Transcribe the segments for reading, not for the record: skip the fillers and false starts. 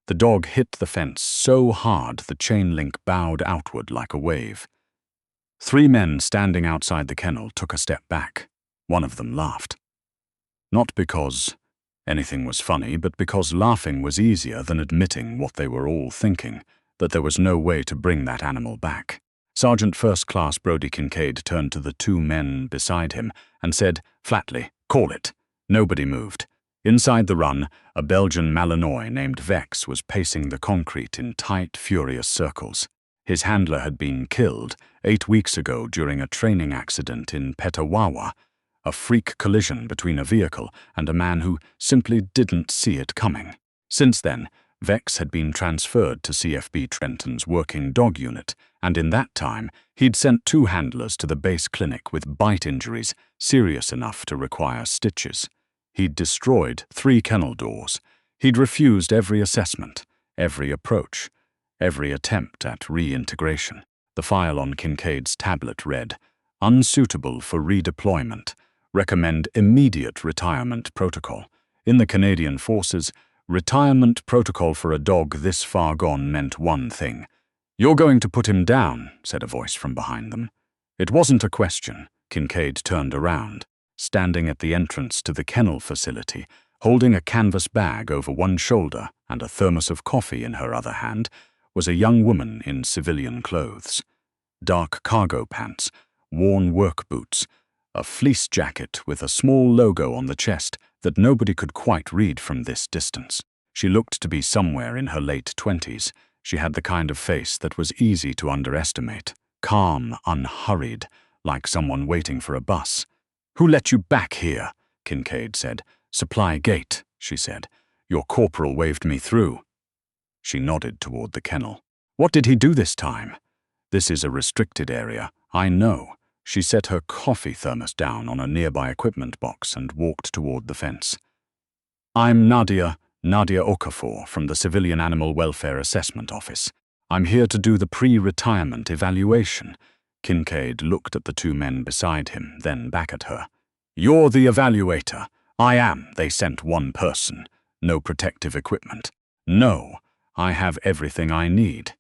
The dog hit the fence so hard the chain link bowed outward like a wave. 3 men standing outside the kennel took a step back. One of them laughed. Not because anything was funny, but because laughing was easier than admitting what they were all thinking, that there was no way to bring that animal back. Sergeant First Class Brody Kincaid turned to the 2 men beside him and said flatly, "Call it." Nobody moved. Inside the run, a Belgian Malinois named Vex was pacing the concrete in tight, furious circles. His handler had been killed 8 weeks ago during a training accident in Petawawa, a freak collision between a vehicle and a man who simply didn't see it coming. Since then, Vex had been transferred to CFB Trenton's working dog unit, and in that time, he'd sent 2 handlers to the base clinic with bite injuries serious enough to require stitches. He'd destroyed 3 kennel doors. He'd refused every assessment, every approach, every attempt at reintegration. The file on Kincaid's tablet read, "Unsuitable for redeployment. Recommend immediate retirement protocol. In the Canadian Forces, retirement protocol for a dog this far gone meant one thing. You're going to put him down," said a voice from behind them. It wasn't a question. Kincaid turned around. Standing at the entrance to the kennel facility, holding a canvas bag over one shoulder and a thermos of coffee in her other hand, was a young woman in civilian clothes. Dark cargo pants, worn work boots, a fleece jacket with a small logo on the chest that nobody could quite read from this distance. She looked to be somewhere in her late 20s. She had the kind of face that was easy to underestimate, calm, unhurried, like someone waiting for a bus. "Who let you back here?" Kincaid said. "Supply gate," she said. "Your corporal waved me through." She nodded toward the kennel. "What did he do this time?" "This is a restricted area. I know." She set her coffee thermos down on a nearby equipment box and walked toward the fence. "I'm Nadia Okafor from the Civilian Animal Welfare Assessment Office. I'm here to do the pre-retirement evaluation." Kincaid looked at the 2 men beside him, then back at her. "You're the evaluator." "I am. They sent 1 person. No protective equipment." "No, I have everything I need."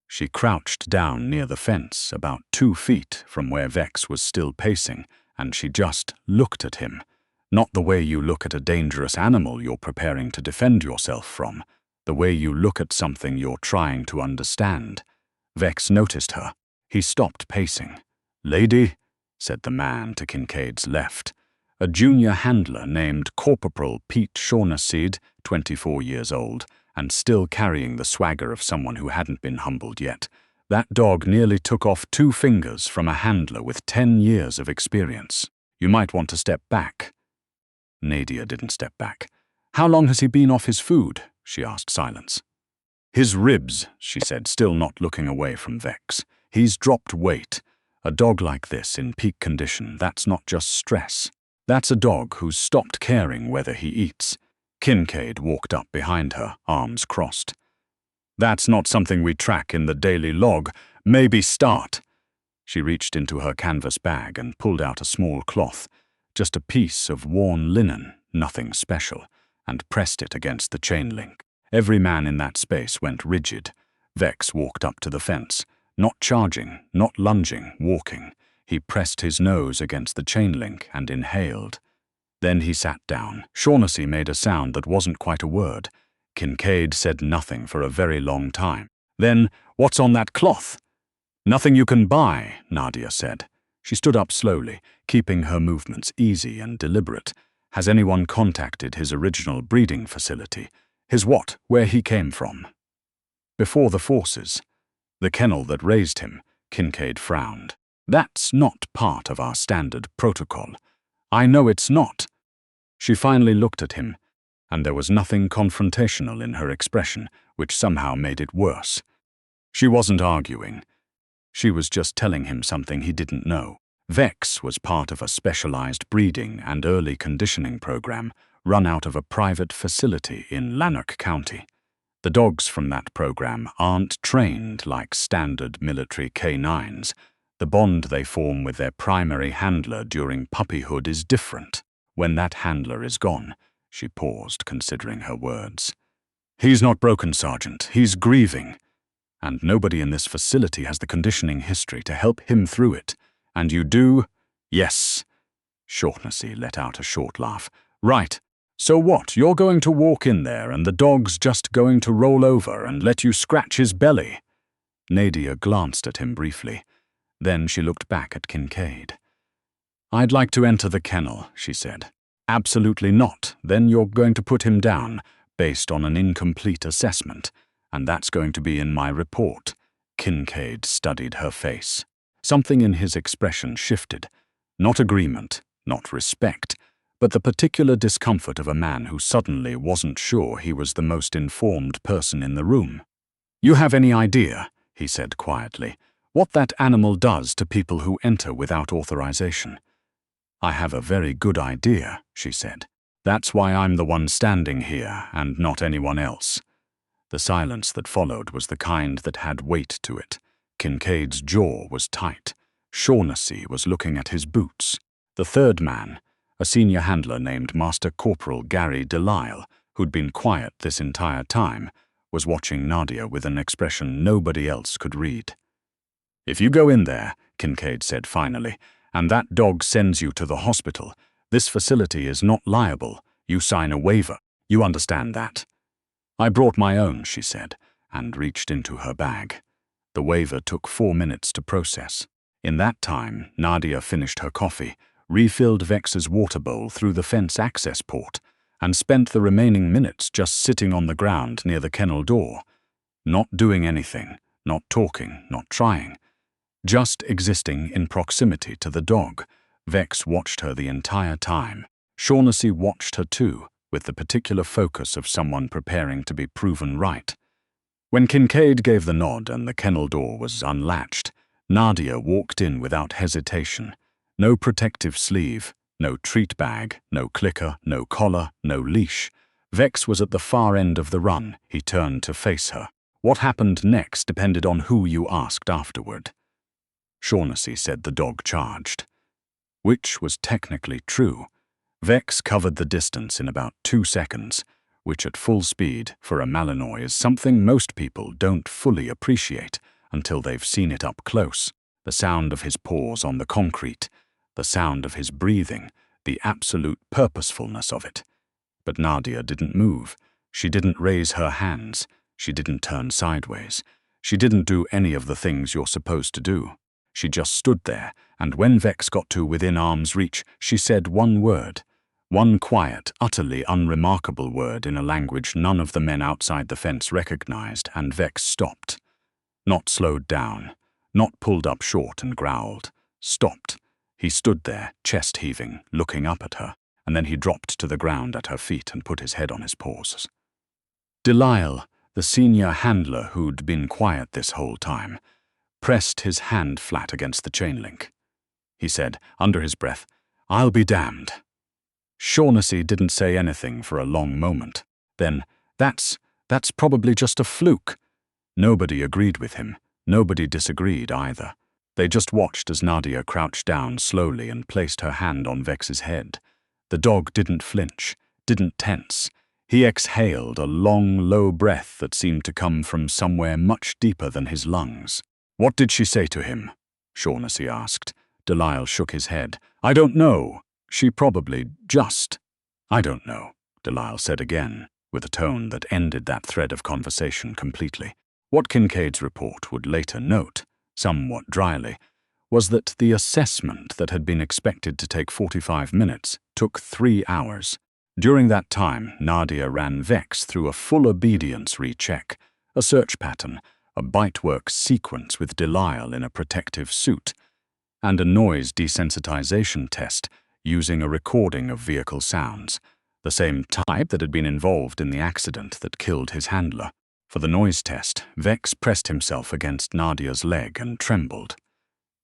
She crouched down near the fence, about 2 feet from where Vex was still pacing, and she just looked at him. Not the way you look at a dangerous animal you're preparing to defend yourself from, the way you look at something you're trying to understand. Vex noticed her. He stopped pacing. "Lady," said the man to Kincaid's left, a junior handler named Corporal Pete Shaughnessy, 24 years old, and still carrying the swagger of someone who hadn't been humbled yet. That dog nearly took off 2 fingers from a handler with 10 years of experience. "You might want to step back." Nadia didn't step back. "How long has he been off his food?" she asked silence. "His ribs," she said, still not looking away from Vex. "He's dropped weight. A dog like this in peak condition, that's not just stress. That's a dog who's stopped caring whether he eats." Kincaid walked up behind her, arms crossed. "That's not something we track in the daily log. Maybe start." She reached into her canvas bag and pulled out a small cloth, just a piece of worn linen, nothing special, and pressed it against the chain link. Every man in that space went rigid. Vex walked up to the fence, not charging, not lunging, walking. He pressed his nose against the chain link and inhaled. Then he sat down. Shaughnessy made a sound that wasn't quite a word. Kincaid said nothing for a very long time. Then, "What's on that cloth?" "Nothing you can buy," Nadia said. She stood up slowly, keeping her movements easy and deliberate. "Has anyone contacted his original breeding facility? His what? Where he came from?" "Before the forces. The kennel that raised him," Kincaid frowned. "That's not part of our standard protocol." "I know it's not." She finally looked at him, and there was nothing confrontational in her expression, which somehow made it worse. She wasn't arguing. She was just telling him something he didn't know. Vex was part of a specialized breeding and early conditioning program run out of a private facility in Lanark County. The dogs from that program aren't trained like standard military canines. The bond they form with their primary handler during puppyhood is different. When that handler is gone, she paused, considering her words. He's not broken, Sergeant. He's grieving. And nobody in this facility has the conditioning history to help him through it. And you do? Yes. Shaughnessy let out a short laugh. Right. So what? You're going to walk in there and the dog's just going to roll over and let you scratch his belly? Nadia glanced at him briefly. Then she looked back at Kincaid. I'd like to enter the kennel, she said. Absolutely not. Then you're going to put him down, based on an incomplete assessment, and that's going to be in my report. Kincaid studied her face. Something in his expression shifted. Not agreement, not respect, but the particular discomfort of a man who suddenly wasn't sure he was the most informed person in the room. You have any idea, he said quietly, what that animal does to people who enter without authorization? I have a very good idea, she said. That's why I'm the one standing here and not anyone else. The silence that followed was the kind that had weight to it. Kincaid's jaw was tight. Shaughnessy was looking at his boots. The third man, a senior handler named Master Corporal Gary Delisle, who'd been quiet this entire time, was watching Nadia with an expression nobody else could read. If you go in there, Kincaid said finally, and that dog sends you to the hospital, this facility is not liable. You sign a waiver. You understand that? I brought my own, she said, and reached into her bag. The waiver took 4 minutes to process. In that time, Nadia finished her coffee, refilled Vex's water bowl through the fence access port, and spent the remaining minutes just sitting on the ground near the kennel door. Not doing anything, not talking, not trying. Just existing in proximity to the dog. Vex watched her the entire time. Shaughnessy watched her too, with the particular focus of someone preparing to be proven right. When Kincaid gave the nod and the kennel door was unlatched, Nadia walked in without hesitation. No protective sleeve, no treat bag, no clicker, no collar, no leash. Vex was at the far end of the run. He turned to face her. What happened next depended on who you asked afterward. Shaughnessy said the dog charged. Which was technically true. Vex covered the distance in about 2 seconds, which at full speed for a Malinois is something most people don't fully appreciate until they've seen it up close. The sound of his paws on the concrete, the sound of his breathing, the absolute purposefulness of it. But Nadia didn't move. She didn't raise her hands. She didn't turn sideways. She didn't do any of the things you're supposed to do. She just stood there, and when Vex got to within arm's reach, she said one word. One quiet, utterly unremarkable word in a language none of the men outside the fence recognized, and Vex stopped. Not slowed down, not pulled up short and growled. Stopped. He stood there, chest heaving, looking up at her, and then he dropped to the ground at her feet and put his head on his paws. Delisle, the senior handler who'd been quiet this whole time, pressed his hand flat against the chain link. He said, under his breath, "I'll be damned." Shaughnessy didn't say anything for a long moment. Then, that's probably just a fluke. Nobody agreed with him. Nobody disagreed either. They just watched as Nadia crouched down slowly and placed her hand on Vex's head. The dog didn't flinch, didn't tense. He exhaled a long, low breath that seemed to come from somewhere much deeper than his lungs. "What did she say to him?" Shaughnessy asked. Delisle shook his head. "I don't know. She probably just—" "I don't know," Delisle said again, with a tone that ended that thread of conversation completely. What Kincaid's report would later note, somewhat dryly, was that the assessment that had been expected to take 45 minutes took 3 hours. During that time, Nadia ran Vex through a full obedience recheck, a search pattern, a bite-work sequence with Delisle in a protective suit, and a noise desensitization test using a recording of vehicle sounds, the same type that had been involved in the accident that killed his handler. For the noise test, Vex pressed himself against Nadia's leg and trembled.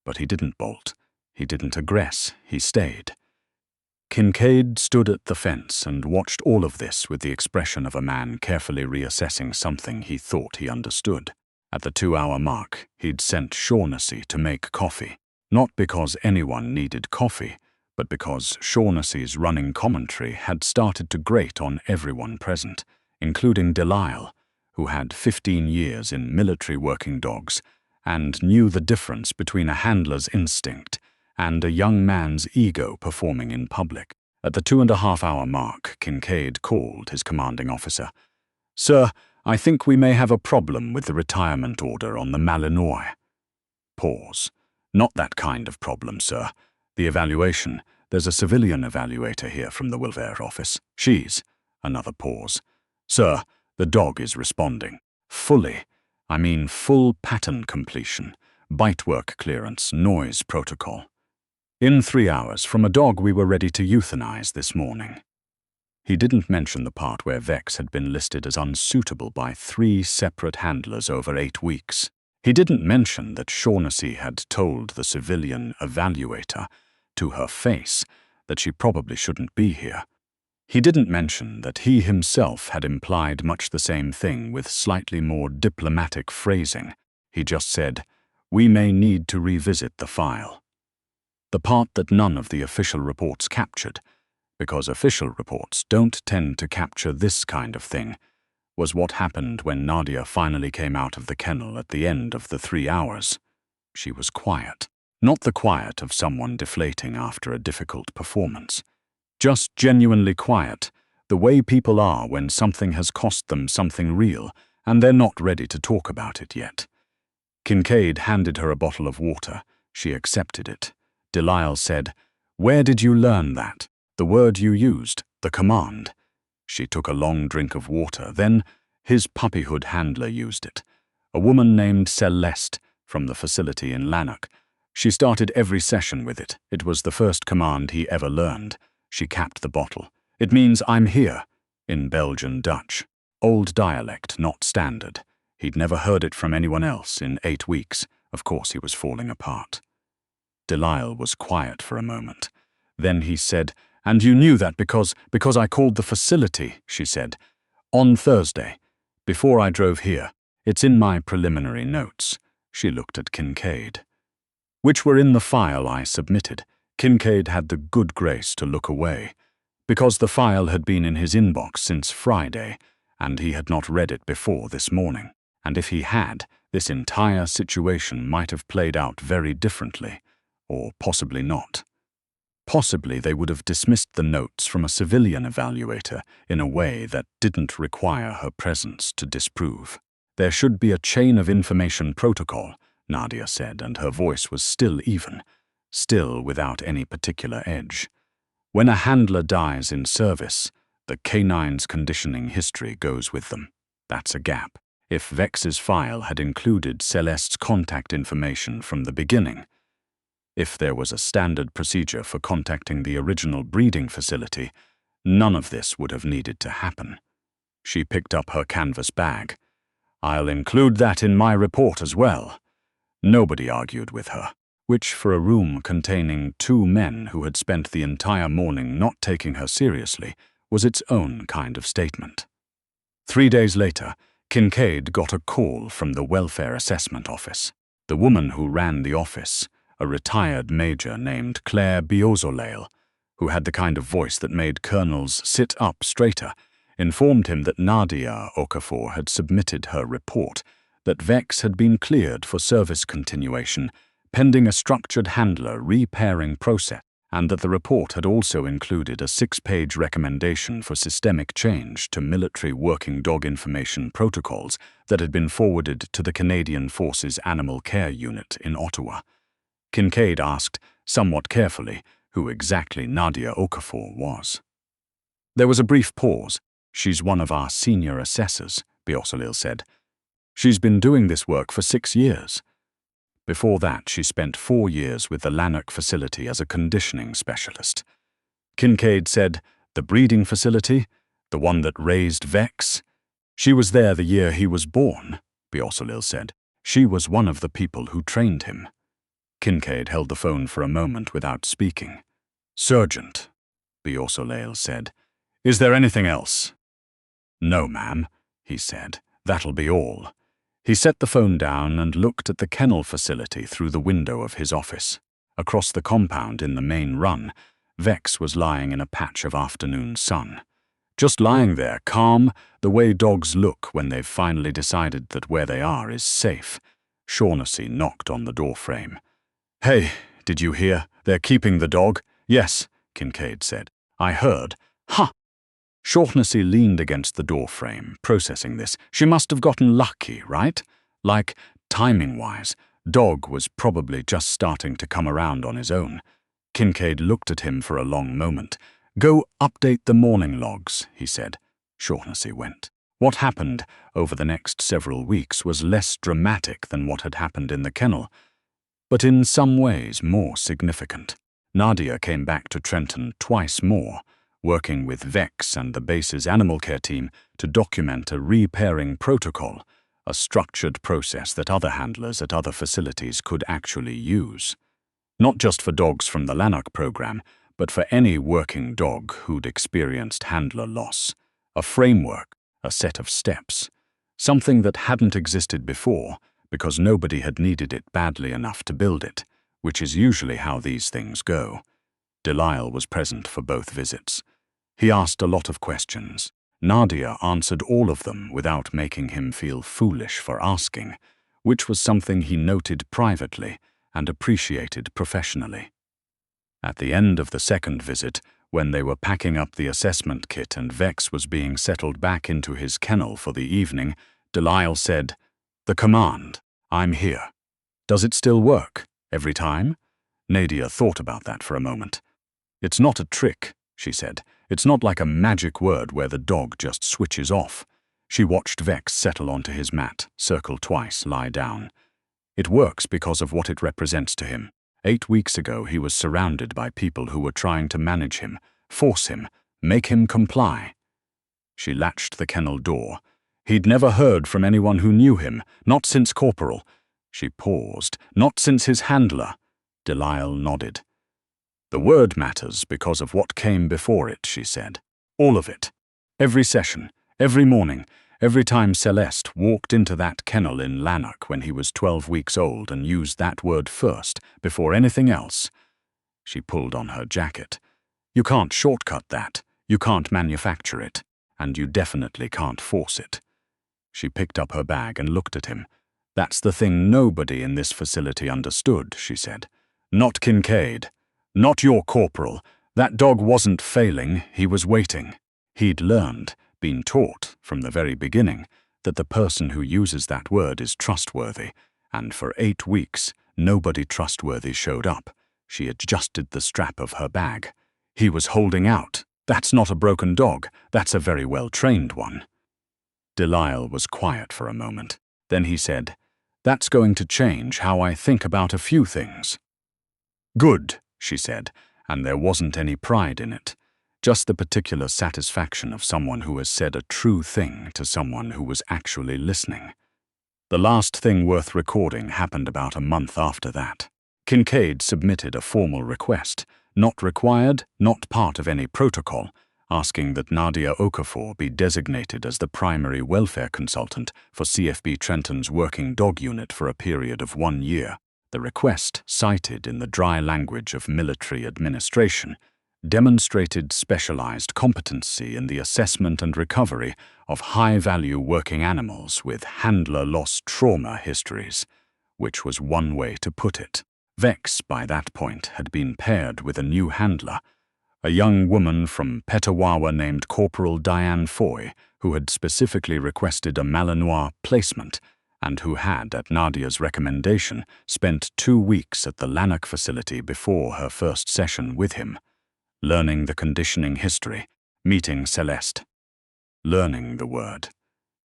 But he didn't bolt. He didn't aggress. He stayed. Kincaid stood at the fence and watched all of this with the expression of a man carefully reassessing something he thought he understood. At the 2-hour mark, he'd sent Shaughnessy to make coffee. Not because anyone needed coffee, but because Shaughnessy's running commentary had started to grate on everyone present. including Delisle, who had 15 years in military working dogs and knew the difference between a handler's instinct and a young man's ego performing in public. At the 2.5-hour mark, Kincaid called his commanding officer. "Sir, I think we may have a problem with the retirement order on the Malinois." Pause. "Not that kind of problem, sir. The evaluation. There's a civilian evaluator here from the welfare office. She's—" Another pause. "Sir, the dog is responding. Fully. I mean full pattern completion, bite work clearance, noise protocol. In 3 hours, from a dog we were ready to euthanize this morning." He didn't mention the part where Vex had been listed as unsuitable by 3 separate handlers over 8 weeks. He didn't mention that Shaughnessy had told the civilian evaluator, to her face, that she probably shouldn't be here. He didn't mention that he himself had implied much the same thing with slightly more diplomatic phrasing. He just said, "We may need to revisit the file." The part that none of the official reports captured, because official reports don't tend to capture this kind of thing, was what happened when Nadia finally came out of the kennel at the end of the 3 hours. She was quiet. Not the quiet of someone deflating after a difficult performance. Just genuinely quiet, the way people are when something has cost them something real and they're not ready to talk about it yet. Kincaid handed her a bottle of water. She accepted it. Delisle said, "Where did you learn that? The word you used, the command." She took a long drink of water. Then his puppyhood handler used it. A woman named Celeste from the facility in Lanark. She started every session with it. It was the first command he ever learned. She capped the bottle. "It means I'm here," in Belgian Dutch. Old dialect, not standard. He'd never heard it from anyone else in 8 weeks. Of course he was falling apart. Delisle was quiet for a moment. Then he said, "And you knew that because I called the facility," she said. "On Thursday, before I drove here. It's in my preliminary notes." She looked at Kincaid. "Which were in the file I submitted." Kincaid had the good grace to look away, because the file had been in his inbox since Friday, and he had not read it before this morning. And if he had, this entire situation might have played out very differently, or possibly not. Possibly they would have dismissed the notes from a civilian evaluator in a way that didn't require her presence to disprove. "There should be a chain of information protocol," Nadia said, and her voice was still even, still without any particular edge. "When a handler dies in service, the canine's conditioning history goes with them. That's a gap. If Vex's file had included Celeste's contact information from the beginning, if there was a standard procedure for contacting the original breeding facility, none of this would have needed to happen." She picked up her canvas bag. "I'll include that in my report as well." Nobody argued with her, which for a room containing 2 men who had spent the entire morning not taking her seriously was its own kind of statement. 3 days later, Kincaid got a call from the Welfare Assessment Office. The woman who ran the office, a retired major named Claire Beausoleil, who had the kind of voice that made colonels sit up straighter, informed him that Nadia Okafor had submitted her report, that Vex had been cleared for service continuation, pending a structured handler repairing process, and that the report had also included a 6-page recommendation for systemic change to military working dog information protocols that had been forwarded to the Canadian Forces Animal Care Unit in Ottawa. Kincaid asked, somewhat carefully, who exactly Nadia Okafor was. There was a brief pause. "She's one of our senior assessors," Beausoleil said. "She's been doing this work for 6 years. Before that, she spent 4 years with the Lanark facility as a conditioning specialist." Kincaid said, "The breeding facility? The one that raised Vex?" "She was there the year he was born," Beausoleil said. "She was one of the people who trained him." Kincaid held the phone for a moment without speaking. "Sergeant," Beausoleil said, "is there anything else?" "No, ma'am," he said. "That'll be all." He set the phone down and looked at the kennel facility through the window of his office. Across the compound in the main run, Vex was lying in a patch of afternoon sun. Just lying there, calm, the way dogs look when they've finally decided that where they are is safe. Shaughnessy knocked on the doorframe. "Hey, did you hear? They're keeping the dog." "Yes," Kincaid said. "I heard." "Huh." Shaughnessy leaned against the doorframe, processing this. She must have gotten lucky, right? Like, timing-wise, dog was probably just starting to come around on his own. Kincaid looked at him for a long moment. "Go update the morning logs," he said. Shaughnessy went. What happened over the next several weeks was less dramatic than what had happened in the kennel, but in some ways more significant. Nadia came back to Trenton twice more, working with Vex and the base's animal care team to document a repairing protocol, a structured process that other handlers at other facilities could actually use. Not just for dogs from the Lanark program, but for any working dog who'd experienced handler loss. A framework, a set of steps. Something that hadn't existed before, because nobody had needed it badly enough to build it, which is usually how these things go. Delisle was present for both visits. He asked a lot of questions. Nadia answered all of them without making him feel foolish for asking, which was something he noted privately and appreciated professionally. At the end of the second visit, when they were packing up the assessment kit and Vex was being settled back into his kennel for the evening, Delisle said, "The command, I'm here. Does it still work, every time?" Nadia thought about that for a moment. "It's not a trick," she said. "It's not like a magic word where the dog just switches off." She watched Vex settle onto his mat, circle twice, lie down. "It works because of what it represents to him. 8 weeks ago he was surrounded by people who were trying to manage him, force him, make him comply." She latched the kennel door. He'd never heard from anyone who knew him, not since Corporal. She paused. "Not since his handler." Delisle nodded. "The word matters because of what came before it," she said. "All of it. Every session, every morning, every time Celeste walked into that kennel in Lanark when he was 12 weeks old and used that word first, before anything else." She pulled on her jacket. "You can't shortcut that. You can't manufacture it. And you definitely can't force it." She picked up her bag and looked at him. "That's the thing nobody in this facility understood," she said. "Not Kincaid. Not your corporal. That dog wasn't failing, he was waiting. He'd learned, been taught, from the very beginning, that the person who uses that word is trustworthy, and for 8 weeks, nobody trustworthy showed up." She adjusted the strap of her bag. "He was holding out. That's not a broken dog, that's a very well-trained one." Delisle was quiet for a moment. Then he said, "That's going to change how I think about a few things." "Good," she said, and there wasn't any pride in it. Just the particular satisfaction of someone who has said a true thing to someone who was actually listening. The last thing worth recording happened about a month after that. Kincaid submitted a formal request, not required, not part of any protocol, asking that Nadia Okafor be designated as the primary welfare consultant for CFB Trenton's working dog unit for a period of 1 year. The request, cited in the dry language of military administration, demonstrated specialized competency in the assessment and recovery of high-value working animals with handler loss trauma histories, which was one way to put it. Vex, by that point, had been paired with a new handler, a young woman from Petawawa named Corporal Diane Foy, who had specifically requested a Malinois placement and who had, at Nadia's recommendation, spent 2 weeks at the Lanark facility before her first session with him, learning the conditioning history, meeting Celeste, learning the word.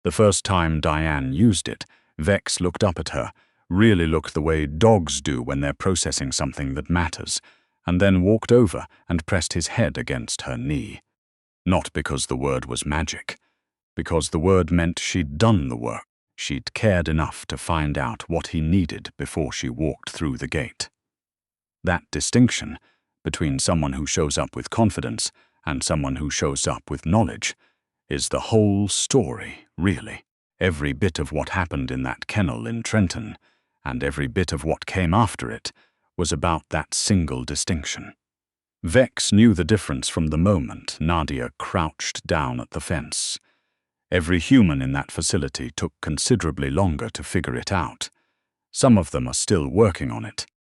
The first time Diane used it, Vex looked up at her, really looked the way dogs do when they're processing something that matters, and then walked over and pressed his head against her knee. Not because the word was magic, because the word meant she'd done the work. She'd cared enough to find out what he needed before she walked through the gate. That distinction between someone who shows up with confidence and someone who shows up with knowledge is the whole story, really. Every bit of what happened in that kennel in Trenton, and every bit of what came after it, was about that single distinction. Vex knew the difference from the moment Nadia crouched down at the fence. Every human in that facility took considerably longer to figure it out. Some of them are still working on it.